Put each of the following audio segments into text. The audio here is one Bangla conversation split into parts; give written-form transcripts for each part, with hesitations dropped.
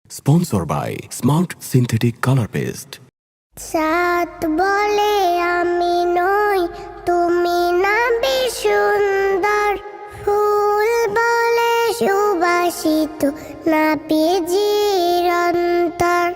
Sponsor by smart synthetic colour paste. চাঁদ বলে আমি নই, তুমি না বেশ সুন্দর। ফুল বলে সুবাসিত, না পেজির অন্তর।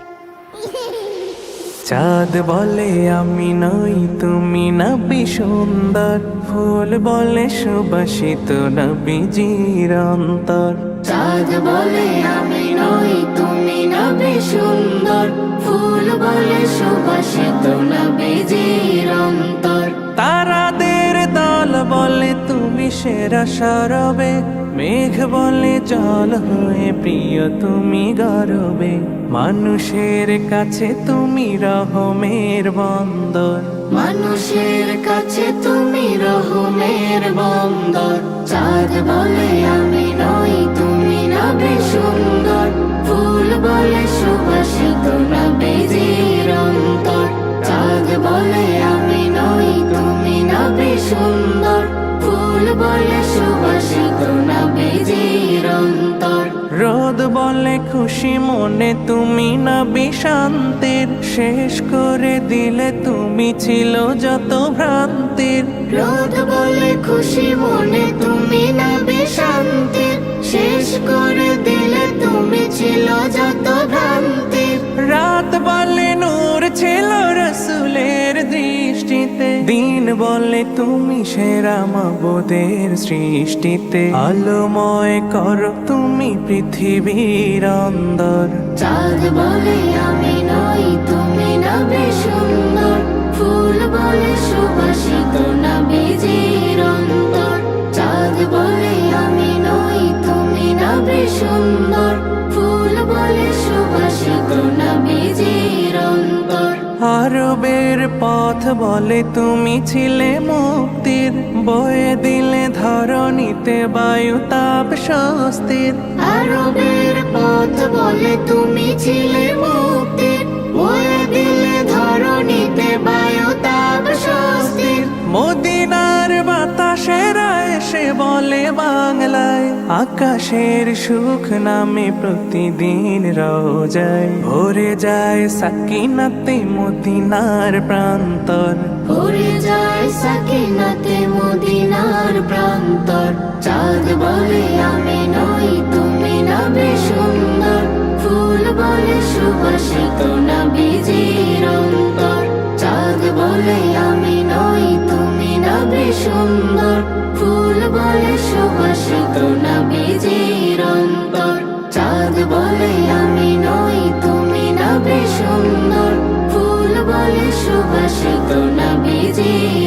চাঁদ বলে আমি নই, তুমি নবী সুন্দর। ফুল বলে সুবাসিত, নবীজির অন্তর। চাঁদ বলে আমি নই, তুমি নবী সুন্দর। ফুল বলে সুবাসিত, নবীজির অন্তর। তারাদের দল বলে তুমি সেরা সরবে। মেঘ বলে জল হয়ে প্রিয় তুমি গরবে। মানুষের কাছে তুমি রহমের বন্দর। মানুষের কাছে তুমি রহমের বন্দর। চাঁদ বলে আমি নই, তুমি নবী সুন্দর। ফুল বলে সুবাসিত, নবীজির অন্তর। চাঁদ বলে আমি নই, তুমি নবী সুন্দর। ফুল বলে সুবাসিত, নবীজির অন্তর। রোদ বলে খুশি মনে তুমি নবী শান্তির। শেষ করে দিলে তুমি ছিল যত ভ্রান্তির। রোদ বলে খুশি মনে তুমি নবী শান্তির। শেষ করে দিলে তুমি ছিল যত ভ্রান্তির। রাত বলে নূর ছিল রসুলের দৃষ্টিতে। দিন বলে তুমি সেরা মাবুদের সৃষ্টিতে। আলোময় করো তুমি পৃথিবীর অন্দর। চাঁদ বলে আমি নই, তুমি নবী সুন্দর। ফুল বলে সুবাসিত, নবীজির অন্তর। চাঁদ বলে আমি নই, তুমি নবী সুন্দর। ফুল বলে সুবাসিত, নবীজির অন্তর। আরবের পথ বলে তুমি ছিলে মুক্তির। বয়ে দিলে ধরণীতে বায়ু তাপ স্বস্তির। আরবের পথ বলে তুমি ছিলে মুক্তির। বয়ে দিলে ধরণীতে বায়ু তাপ স্বস্তির। মদিনার বাতাসেরা এসে বলে বাংলায়। আকাশের সুখ নামে প্রতিদিন রোজায়। ভরে যায় সাকিনাতে মদিনার প্রান্তর। ভরে যায় সাকিনাতে মদিনার প্রান্তর। চাঁদ বলে আমি নই, তুমি নবী সুন্দর। ফুল বলে সুবাসিত, নবীজির অন্তর। চাঁদ বলে আমি নই, তুমি নবী সুন্দর। ফুল বলে সুবাসিত, নবীজির অন্তর। চাঁদ বলে আমি নই, তুমি নবী সুন্দর। ফুল বলে সুবাসিত, নবীজির